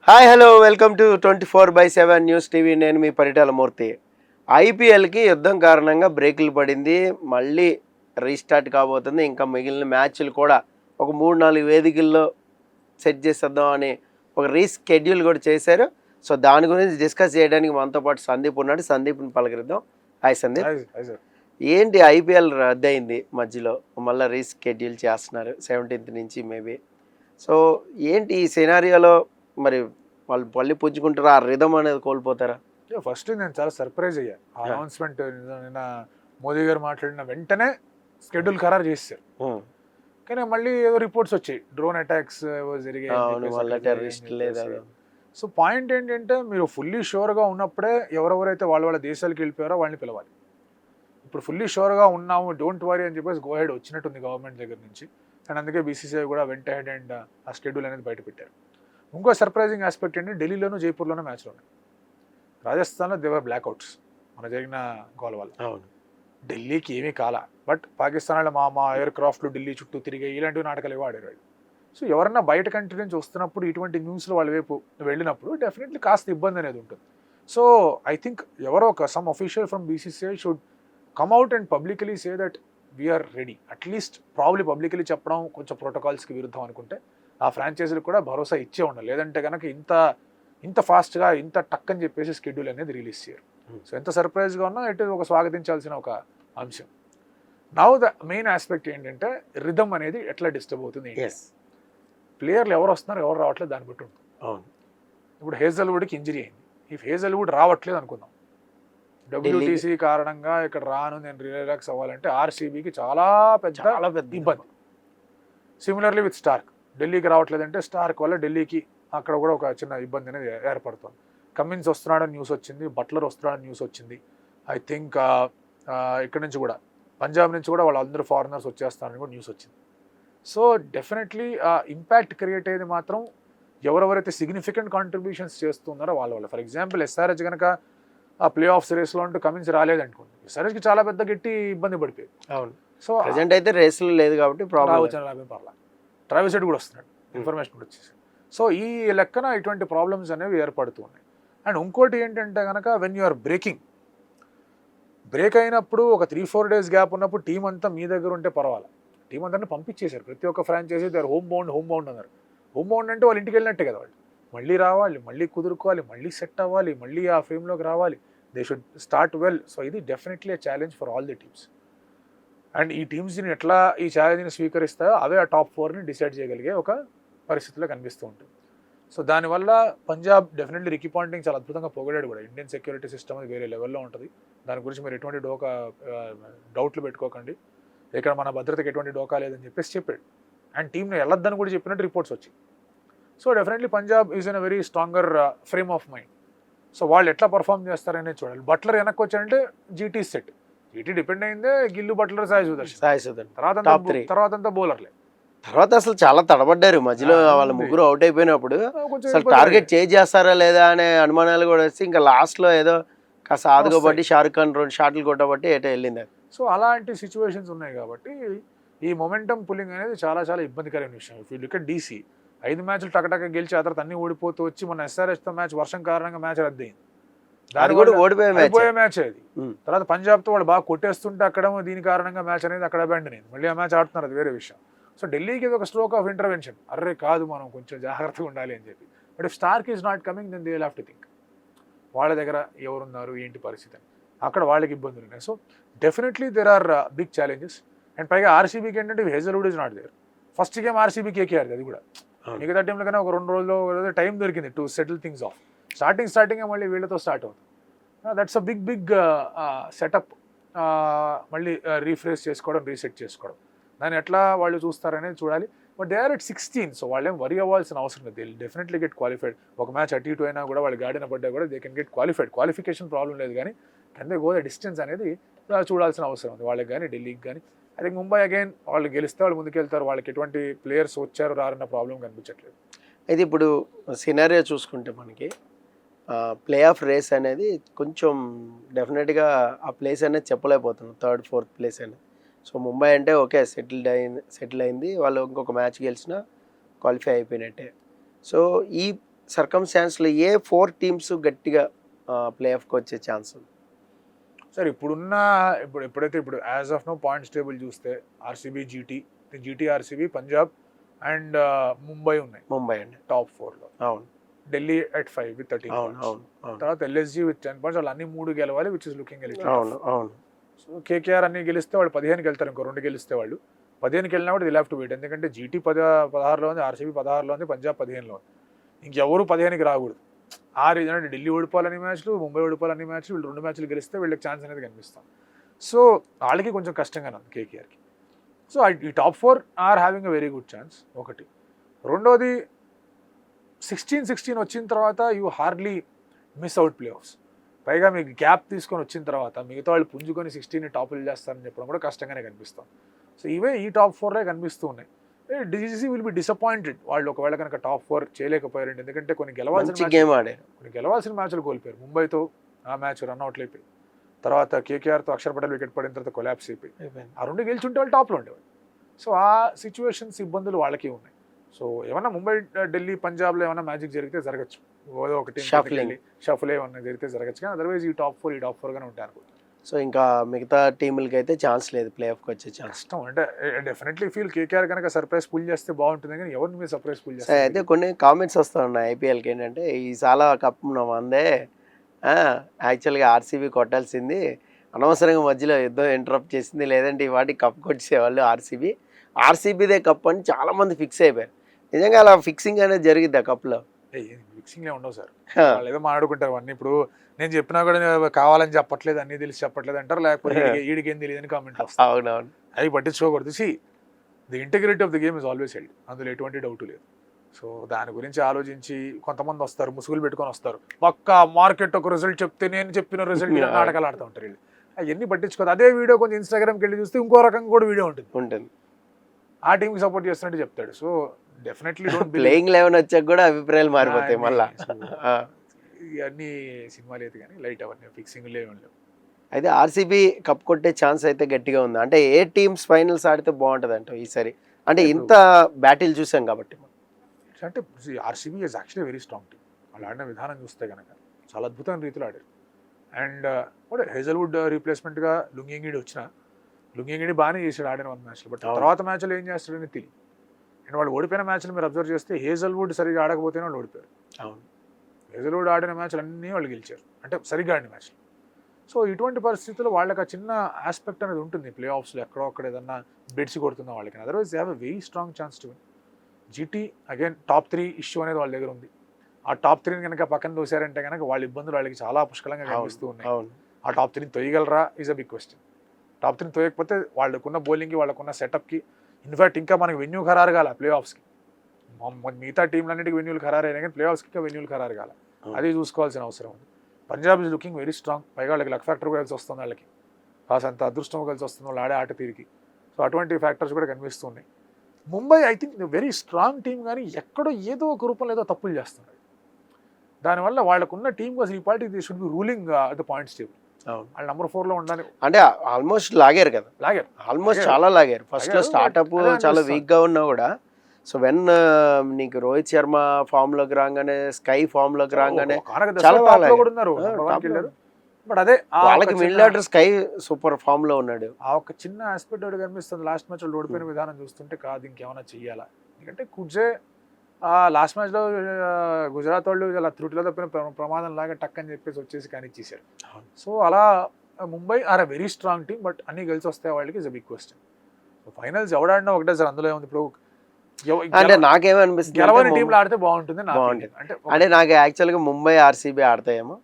Hi hello welcome to 24/7 news TV. నేను మీ పరిటాల మూర్తి. ఐపీఎల్కి యుద్ధం కారణంగా బ్రేకులు పడింది, మళ్ళీ రీస్టార్ట్ కాబోతుంది. ఇంకా మిగిలిన మ్యాచ్లు కూడా ఒక 3-4 వేదికల్లో సెట్ చేసేద్దాం అని ఒక రీస్కెడ్యూల్ కూడా చేశారు. సో దాని గురించి డిస్కస్ చేయడానికి మనతో పాటు సందీప్ ఉన్నాడు. సందీప్ని పలకరిద్దాం. హాయ్ సందీప్. ఏంటి ఐపీఎల్ రద్దయింది, మధ్యలో మళ్ళీ రీస్కెడ్యూల్ చేస్తున్నారు 17th నుంచి మేబీ. సో ఏంటి ఈ సినారియోలో మరి వాళ్ళు పళ్ళి పుంజుకుంటారా, ఆ రిధం అనేది కోల్పోతారా? ఫస్ట్ నేను చాలా సర్ప్రైజ్ అయ్యా. అనౌన్స్మెంట్ నిన్న మోదీ గారు మాట్లాడిన వెంటనే స్కెడ్యూల్ ఖరారు చేశారు. కానీ మళ్ళీ ఏదో రిపోర్ట్స్ వచ్చాయి, డ్రోన్ అటాక్స్ జరిగాయి. సో పాయింట్ ఏంటంటే, మీరు ఫుల్లీ షూర్గా ఉన్నప్పుడే ఎవరెవరైతే వాళ్ళ దేశాలకు వెళ్ళిపోయారో వాళ్ళని పిలవాలి. ఇప్పుడు ఫుల్లీ షూర్గా ఉన్నాము, డోంట్ వరీ అని చెప్పేసి గో హెడ్ వచ్చినట్టుంది గవర్నమెంట్ దగ్గర నుంచి. అండ్ అందుకే బీసీసీఐ కూడా వెంట హెడ్ అండ్ ఆ స్కెడ్యూల్ అనేది బయట పెట్టారు. ఇంకో సర్ప్రైజింగ్ ఆస్పెక్ట్ ఏంటి, ఢిల్లీలోనూ జైపూర్లోనూ మ్యాచ్లు ఉన్నాయి. రాజస్థాన్లో దేవర్ బ్లాక్అవుట్స్ మన జరిగిన గోల్ వల్ల. అవును, ఢిల్లీకి ఏమీ కాల. బట్ పాకిస్తాన్ వాళ్ళు మా ఎయిర్ క్రాఫ్ట్లు ఢిల్లీ చుట్టూ తిరిగాయి, ఇలాంటివి నాటకాలు ఏవో ఆడారు. సో ఎవరన్నా బయట కంట్రీ నుంచి వస్తున్నప్పుడు ఇటువంటి న్యూస్లో వాళ్ళ వైపు వెళ్ళినప్పుడు డెఫినెట్లీ కాస్త ఇబ్బంది అనేది ఉంటుంది. సో ఐ థింక్ ఎవరో ఒక some official from BCCI should come out and publicly say that we are ready. At least probably publicly చెప్పడం కొంచెం ప్రోటోకాల్స్కి విరుద్ధం అనుకుంటే ఆ ఫ్రాంచైజీలకు కూడా భరోసా ఇచ్చే ఉండాలి. లేదంటే కనుక ఇంత ఫాస్ట్గా ఇంత టక్ అని చెప్పేసి స్కెడ్యూల్ అనేది రిలీజ్ చేయరు. సో ఎంత సర్ప్రైజ్గా ఉన్నా ఇటు ఒక స్వాగతించాల్సిన ఒక అంశం. నౌ ద మెయిన్ ఆస్పెక్ట్ ఏంటంటే, రిథమ్ అనేది ఎట్లా డిస్టర్బ్ అవుతుంది. ప్లేయర్లు ఎవరు వస్తున్నారు ఎవరు రావట్లేదు దాన్ని బట్టి ఉంటుంది. అవును, ఇప్పుడు హేజల్వుడ్కి ఇంజరీ అయింది. ఇఫ్ హేజల్వుడ్ రావట్లేదు అనుకుందాం, డబ్ల్యూటీసీ కారణంగా ఇక్కడ రాను, నేను రిలాక్స్ అవ్వాలంటే ఆర్సీబీకి చాలా పెద్ద ఇబ్బంది. సిమిలర్లీ విత్ స్టార్క్, ఢిల్లీకి రావట్లేదంటే స్టార్క్ వల్ల ఢిల్లీకి అక్కడ కూడా ఒక చిన్న ఇబ్బంది అనేది ఏర్పడుతుంది. కమిన్స్ వస్తున్నాడని న్యూస్ వచ్చింది, బట్లర్ వస్తున్నాడని న్యూస్ వచ్చింది. ఐ థింక్ ఇక్కడ నుంచి కూడా పంజాబ్ నుంచి కూడా వాళ్ళందరూ ఫారినర్స్ వచ్చేస్తారని కూడా న్యూస్ వచ్చింది. సో డెఫినెట్లీ ఇంపాక్ట్ క్రియేట్ అయ్యేది మాత్రం ఎవరెవరైతే సిగ్నిఫికెంట్ కాంట్రిబ్యూషన్స్ చేస్తున్నారో వాళ్ళ. ఫర్ ఎగ్జాంపుల్ ఎస్ఆర్హెచ్ కనుక ఆ ప్లే ఆఫ్ సిరీస్లో అంటూ కమిన్స్ రాలేదనుకోండి, ఎస్ఆర్హెచ్కి చాలా పెద్ద గట్టి ఇబ్బంది పడిపోయింది. అవును, సో ప్రజెంట్ అయితే రేసులు లేదు కాబట్టి ప్రాబ్లం పర్లా. ట్రావిస్ హెడ్ కూడా వస్తున్నాడు, ఇన్ఫర్మేషన్ కూడా వచ్చేసి. సో ఈ లెక్కన ఇటువంటి ప్రాబ్లమ్స్ అనేవి ఏర్పడుతూ ఉన్నాయి. అండ్ ఇంకోటి ఏంటంటే కనుక, వెన్ యు ఆర్ బ్రేక్ అయినప్పుడు ఒక 3-4 days గ్యాప్ ఉన్నప్పుడు టీం అంతా మీ దగ్గర ఉంటే పర్వాలేదు. టీం అంతా పంపించేశారు, ప్రతి ఒక్క franchise they are home bound అన్నారు. హోమ్ బౌండ్ అంటే వాళ్ళు ఇంటికి వెళ్ళినట్టే కదా, వాళ్ళు మళ్ళీ రావాలి, మళ్ళీ కుదురుకోవాలి, మళ్ళీ సెట్ అవ్వాలి, మళ్ళీ ఆ ఫ్రేమ్లోకి రావాలి. They should start well. So ఇది definitely challenge for all the teams. And ఈ టీమ్స్ని ఎట్లా ఈ ఛాలెంజ్ని స్వీకరిస్తాయో అవే ఆ టాప్ 4ని డిసైడ్ చేయగలిగే ఒక పరిస్థితిలో కనిపిస్తూ ఉంటుంది. సో దానివల్ల పంజాబ్ డెఫినెట్లీ రికీ పాంటింగ్ చాలా అద్భుతంగా పొగిడాడు కూడా. ఇండియన్ సెక్యూరిటీ సిస్టమ్ అది వేరే లెవెల్లో ఉంటుంది, దాని గురించి మీరు ఎటువంటి డౌట్లు పెట్టుకోకండి, ఇక్కడ మన భద్రతకి ఎటువంటి డోకా లేదని చెప్పేసి చెప్పాడు. అండ్ టీంని వెళ్ళొద్దని కూడా చెప్పినట్టు రిపోర్ట్స్ వచ్చాయి. So definitely Punjab is in a very stronger frame of mind. So వాళ్ళు ఎట్లా పర్ఫామ్ చేస్తారనేది చూడాలి. బట్లర్ వెనక్కి వచ్చారంటే జీటీ సెట్. జీటీ డిపెండ్ అయిందే గిల్లు, బట్లర్, సాయి సుదర్శన్. తర్వాత అంతా బౌలర్లే. తర్వాత అసలు చాలా తడబడ్డారు మధ్యలో, వాళ్ళ ముగ్గురు అవుట్ అయిపోయినప్పుడు అసలు టార్గెట్ చేస్తారా లేదా అనే అనుమానాలు కూడా వచ్చి ఇంకా లాస్ట్లో ఏదో కాస్త ఆదుకోబట్టి షారుఖ్ ఖాన్ 2 షాట్లు కొట్టబట్టి ఎటో వెళ్ళింది. సో అలాంటి సిచ్యువేషన్స్ ఉన్నాయి కాబట్టి ఈ మొమెంటమ్ పుల్లింగ్ అనేది చాలా చాలా ఇబ్బందికరమైన విషయం. If you look at DC 5 మ్యాచ్లు టకటక గెలిచి ఆ తర్వాత అన్ని ఓడిపోతూ వచ్చి మన ఎస్ఆర్హెచ్తో మ్యాచ్ వర్షం కారణంగా మ్యాచ్ రద్దయింది. దాని కూడా ఓడిపోయే మ్యాచ్ అది. తర్వాత పంజాబ్తో వాళ్ళు బాగా కొట్టేస్తుంటే అక్కడ దీని కారణంగా మ్యాచ్ అనేది అక్కడ అబాండన్ అయింది. మళ్ళీ ఆ మ్యాచ్ ఆడుతున్నారు, అది వేరే విషయం. సో ఢిల్లీకి ఇది ఒక స్ట్రోక్ ఆఫ్ ఇంటర్వెన్షన్, అర్రే కాదు మనం కొంచెం జాగ్రత్తగా ఉండాలి అని చెప్పి. But if Stark is not coming then they will have to think వాళ్ళ దగ్గర ఎవరున్నారు ఏంటి పరిస్థితి అని. అక్కడ వాళ్ళకి ఇబ్బందులు ఉన్నాయి. So definitely there are big challenges. And పైగా ఆర్సీబీకి ఏంటంటే Hazlewood is not there. First game RCB KKR, అది కూడా మిగతా టీంలో కన్నా ఒక 2 రోజులు టైం దొరికింది to settle things off. Starting మళ్ళీ వీళ్ళతో స్టార్ట్ అవుతుంది. That's a big setup. మళ్ళీ రీఫ్రెష్ చేసుకోవడం, రీసెట్ చేసుకోవడం, దాన్ని ఎట్లా వాళ్ళు చూస్తారనేది చూడాలి. But they are at 16, so వాళ్ళేం వరీ అవ్వాల్సిన అవసరం లేదు. They will definitely get qualified. ఒక మ్యాచ్ అటు ఇటు అయినా కూడా వాళ్ళు గాడిన పడ్డా కూడా they can get qualified. Qualification problem లేదు, కానీ can they go the distance అనేది చూడాల్సిన అవసరం ఉంది వాళ్ళకి కానీ ఢిల్లీకి కానీ. ఐ థింక్ ముంబై అగైన్ వాళ్ళు గెలిస్తే వాళ్ళు ముందుకెళ్తారు, వాళ్ళకి ఎటువంటి ప్లేయర్స్ వచ్చారు రారన్న ప్రాబ్లం కనిపించట్లేదు. అయితే ఇప్పుడు సినారియో చూసుకుంటే మనకి ప్లే ఆఫ్ రేస్ అనేది కొంచెం డెఫినెట్గా ఆ ప్లేస్ అనేది చెప్పలేకపోతున్నాం, 3rd 4th ప్లేస్ అనేది. సో ముంబై అంటే ఓకే సెటిల్ అయింది, వాళ్ళు ఇంకొక మ్యాచ్ గెలిచినా క్వాలిఫై అయిపోయినట్టే. సో ఈ సర్కమ్స్టాన్స్లో ఏ 4 టీమ్స్ గట్టిగా ప్లే ఆఫ్కి వచ్చే ఛాన్స్ ఉంది? సార్ ఎప్పుడైతే as of no points table చూస్తే RCB, GT RCB, Punjab and Mumbai ఉన్నాయి. ముంబై అండి టాప్ 4లో. అవును. ఢిల్లీ at 5 with 13 అవును points. అవును అవును తర్వాత ఎల్ఎస్జీ విత్ 10 points. వాళ్ళు అన్ని 3 గెలవాలి, విచ్ ఇస్ లుకింగ్ అవును అవును. సో కేకేఆర్ అన్ని గెలిస్తే వాళ్ళు 15కి వెళ్తారు. ఇంకో 2 గెలిస్తే వాళ్ళు 15కి వెళ్ళినా కూడా ది హావ్ టు వెయిట్. ఎందుకంటే జీటీ 16లో ఉంది, ఆర్సీబీ 16లో ఉంది, పంజాబ్ 15లో ఉంది. ఇంకెవరు 15కి రాకూడదు. ఆ రీజన్ అంటే ఢిల్లీ ఓడిపోవాలని మ్యాచ్లు, ముంబై ఓడిపోవాలని మ్యాచ్లు, వీళ్ళు 2 మ్యాచ్లు గెలిస్తే వీళ్ళకి ఛాన్స్ అనేది కనిపిస్తాం. సో వాళ్ళకి కొంచెం కష్టంగానే ఉంది కేకేఆర్కి. సో ఈ top 4 are having a very good chance ఒకటి. రెండోది 16 వచ్చిన తర్వాత you hardly miss out playoffs. పైగా మీకు గ్యాప్ తీసుకొని వచ్చిన తర్వాత మిగతా వాళ్ళు పుంజుకొని 16 టాపులు చేస్తారని చెప్పడం కూడా కష్టంగానే కనిపిస్తాం. సో ఈ టాప్ 4 కనిపిస్తూ ఉన్నాయి. డీసీసీ విల్ బి డిసప్పాయింటెడ్ వాళ్ళు ఒకవేళ కనుక టాప్ 4 చేయలేకపోయారండి. ఎందుకంటే కొన్ని గెలవాల్సిన మ్యాచ్లు కోల్పోయారు. ముంబైతో ఆ మ్యాచ్ రన్అవుట్లు అయిపోయి, తర్వాత కేకేఆర్తో అక్షర్ పటేల్ వికెట్ పడిన తర్వాత కొలాప్స్ అయిపోయి, ఆ 2 గెలిచుంటే వాళ్ళు టాప్లో ఉండేవాళ్ళు. సో ఆ సిచ్యువేషన్స్ ఇబ్బందులు వాళ్ళకి ఉన్నాయి. సో ఏమన్నా ముంబై, ఢిల్లీ, పంజాబ్లో ఏమన్నా మ్యాజిక్ జరిగితే జరగచ్చు. ఏదో ఒకటి షఫుల్ ఏమన్నా జరిగితే జరగచ్చు. కానీ అదర్వైజ్ ఈ టాప్ 4 గానే ఉంటాయి అనుకుంటా. సో ఇంకా మిగతా టీములకి అయితే ఛాన్స్ లేదు ప్లే ఆఫ్కి వచ్చే ఛాన్స్. కష్టం. అంటే డెఫినెట్లీ ఫీల్ కేకేఆర్ కనుక సర్ప్రైజ్ పుల్ చేస్తే బాగుంటుంది, కానీ ఎవరిని మీరు సర్ప్రైజ్ పుల్ చేస్తే. అయితే కొన్ని కామెంట్స్ వస్తూ ఉన్నాయి ఐపీఎల్కి ఏంటంటే, ఈ సాలా కప్ మందే, యాక్చువల్గా ఆర్సీబీ కొట్టాల్సింది, అనవసరంగా మధ్యలో యుద్ధం ఇంటరప్ట్ చేసింది, లేదంటే ఈ వాటికి కప్ కొట్టేసేవాళ్ళు ఆర్సీబీదే కప్ అని చాలా మంది ఫిక్స్ అయిపోయారు. నిజంగా అలా ఫిక్సింగ్ అనేది జరిగిద్ది ఆ కప్లో? ఫిక్సింగ్ ఉండవు సార్, వాళ్ళు ఏదో మాట్లాడుకుంటారు అన్నీ. ఇప్పుడు నేను చెప్పినా కూడా కావాలని చెప్పట్లేదు, అన్ని తెలిసి చెప్పట్లేదు అంటారు, లేకపోతే ఈడికి ఏం తెలియదు అని కామెంట్ వస్తుంది. అవునవును, అవి పట్టించుకోకూడదు. The integrity of the game is always held, అందులో ఎటువంటి డౌట్ లేదు. సో దాని గురించి ఆలోచించి కొంతమంది వస్తారు, ముసుగులు పెట్టుకొని వస్తారు, పక్క మార్కెట్ ఒక రిజల్ట్ చెప్తే నేను చెప్పిన రిజల్ట్ నాటకాలు ఆడుతూ ఉంటారు వీళ్ళు. అవన్నీ పట్టించుకోదు. అదే వీడియో కొంచెం ఇన్స్టాగ్రామ్కి వెళ్ళి చూస్తే ఇంకో రకంగా కూడా వీడియో ఉంటుంది, ఆ టీంకి సపోర్ట్ చేస్తున్నట్టు చెప్తాడు. సో డెఫినెట్లీ ప్లేయింగ్ 11 వచ్చాక కూడా అభిప్రాయాలు మారిపోతాయి మళ్ళీ. ఇవన్నీ సినిమాలు అయితే కానీ లైట్ అవన్నీ ఫిక్సింగ్ లేవు. అయితే ఆర్సీబీ కప్ కొట్టే ఛాన్స్ అయితే గట్టిగా ఉంది. అంటే ఏ టీమ్స్ ఫైనల్స్ ఆడితే బాగుంటుంది అంట ఈసారి? అంటే ఇంత బ్యాటిల్ చూసాం కాబట్టి. అంటే RCB is actually very strong team. వాళ్ళు ఆడిన విధానం చూస్తే కనుక చాలా అద్భుతమైన రీతిలో ఆడారు. అండ్ కూడా హేజల్వుడ్ రీప్లేస్మెంట్గా లుంగింగిడి వచ్చిన లుంగింగిడి బాగానే చేశాడు ఆడిన 1 మ్యాచ్లో. బట్ తర్వాత మ్యాచ్లో ఏం చేస్తాడని తెలియదు. అండ్ వాళ్ళు ఓడిపోయిన మ్యాచ్లు మీరు అబ్జర్వ్ చేస్తే హేజల్వుడ్ సరిగ్గా ఆడకపోతేనే వాళ్ళు ఓడిపోయారు. హేజల్వుడ్ ఆడిన మ్యాచ్లు అన్నీ వాళ్ళు గెలిచారు, అంటే సరిగ్గా ఆడిన మ్యాచ్లు. సో ఇటువంటి పరిస్థితుల్లో వాళ్ళకి ఆ చిన్న ఆస్పెక్ట్ అనేది ఉంటుంది ప్లే ఆఫ్స్లో, ఎక్కడో అక్కడ ఏదన్నా బెడ్స్ కొడుతుందో వాళ్ళకి. Otherwise they have a very strong chance to win. GT again top 3 issue అనేది వాళ్ళ దగ్గర ఉంది. ఆ టాప్ 3 కనుక పక్కన దోశారంటే కనుక వాళ్ళ ఇబ్బందులు వాళ్ళకి చాలా పుష్కలంగా కనిపిస్తూ ఉన్నాయి. ఆ టాప్ 3 తొయ్యగలరా is a big question. Top 3 తోయకపోతే వాళ్ళకున్న బౌలింగ్కి, వాళ్ళకున్న సెటప్కి, ఇన్ఫాక్ట్ ఇంకా మనకి వెన్యూ ఖరారు కాల ప్లే ఆఫ్స్కి. మిగతా టీంలన్నిటికీ వెన్యూలు ఖరారు అయినా కానీ ప్లే ఆఫ్స్కి ఇంకా వెన్యూలు ఖరారు కాల. అది చూసుకోవాల్సిన అవసరం ఉంది. Punjab is looking very strong. పైగా వాళ్ళకి లక్ ఫ్యాక్టర్ కూడా కలిసి వస్తుంది, వాళ్ళకి కాసంత అదృష్టం కలిసి వస్తుంది వాళ్ళు ఆడే ఆట తీరికి. సో అటువంటి ఫ్యాక్టర్స్ కూడా కనిపిస్తున్నాయి. Mumbai I think very strong team, కానీ ఎక్కడో ఏదో ఒక రూపంలో ఏదో తప్పులు చేస్తున్నారు. దానివల్ల వాళ్ళకున్న టీం అసలు ఈ party they should be ruling the points table. వాళ్ళు నెంబర్ 4లో ఉండాలి. అంటే ఆల్మోస్ట్ లాగారు కదా, ఆల్మోస్ట్ చాలా లాగారు. ఫస్ట్ లో స్టార్ట్అప్ చాలా వీక్ గా ఉన్నా కూడా. సో వెన్ నీకు రోహిత్ శర్మ ఫామ్ లోకి రాగానే, స్కై ఫామ్ లోకి రాగానే చాలా బట్ అదే వాళ్ళకి middle order SKY super form లో ఉన్నాడు. ఆ ఒక చిన్న ఆస్పెక్ట్ ఒకటి కనిపిస్తుంది లాస్ట్ మ్యాచ్ వాళ్ళు ఓడిపోయిన విధానం చూస్తుంటే. కాదు ఇంకేమైనా చెయ్యాలా, ఎందుకంటే కుడ్జే లాస్ట్ మ్యాచ్లో గుజరాత్ వాళ్ళు ఇలా త్రుటిలో తప్పిన ప్రమాదం లాగా టక్ అని చెప్పేసి వచ్చేసి కానీ ఇచ్చేసారు. సో అలా Mumbai are a very strong team, but అన్ని గెలిచి వస్తాయి వాళ్ళకి is a big question. So finals ఎవడాడినా ఒకటే సార్, అందులో ఏముంది ఇప్పుడు అంటే నాకేమనిపిస్తుంది, గెలవని టీంలు ఆడితే బాగుంటుంది. అంటే నాకు యాక్చువల్గా ముంబై ఆర్సీబీ ఆడతాయేమో.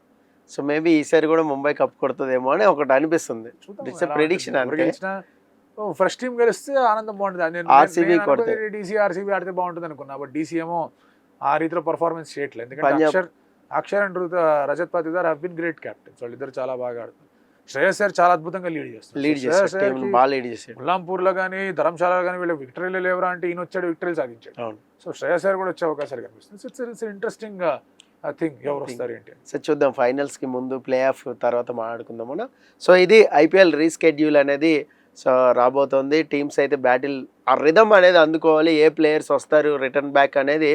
సో మేబీ ఈసారి కూడా ముంబై కప్ కొడుతుందేమో అని ఒకటి అనిపిస్తుంది. It's a prediction. అంటే ఫ్రెష్ టీం గెలిస్తే ఆనందం బాగుంటుంది. డీసీ ఆర్సీబీ ఆడితే బాగుంటుంది అనుకున్నా, బట్ డీసీ ఏమో ఆ రీతిలో పర్ఫార్మెన్స్ చేయట్లేదు. ఎందుకంటే Akshar and Rajat Patidar have been great captains. వాళ్ళిద్దరు చాలా బాగా ఆడుతున్నారు. శ్రేయస్ సార్ చాలా అద్భుతంగా లీడ్ చేస్తారు. ఉల్లాంపూర్లో కానీ ధర్మశాలలో కానీ వీళ్ళు విక్టరీలు లేవరా అంటే ఈయన వచ్చాడు, విక్టరీలు సాధించాడు. సో శ్రేయస్ సార్ కూడా వచ్చే అవకాశాలు కనిపిస్తుంది. ఇట్స్ ఇంట్రెస్టింగ్ థింగ్ ఎవరు వస్తారు ఏంటి. సో చూద్దాం, ఫైనల్స్కి ముందు ప్లే ఆఫ్ తర్వాత మాట్లాడుకుందాం మనం. సో ఇది ఐపీఎల్ రీస్కెడ్యూల్ అనేది సో రాబోతోంది. టీమ్స్ అయితే బ్యాటిల్ ఆ రిథమ్ అనేది అందుకోవాలి, ఏ ప్లేయర్స్ వస్తారు రిటర్న్ బ్యాక్ అనేది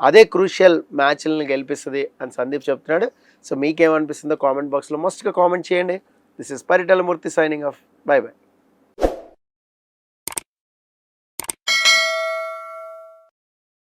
అదే క్రూషియల్ మ్యాచ్లను గెలిపిస్తుంది అని సందీప్ చెప్తున్నాడు. సో మీకేమనిపిస్తుందో కామెంట్ బాక్స్లో మోస్ట్గా కామెంట్ చేయండి. This is Paritala Murthy signing off. By by.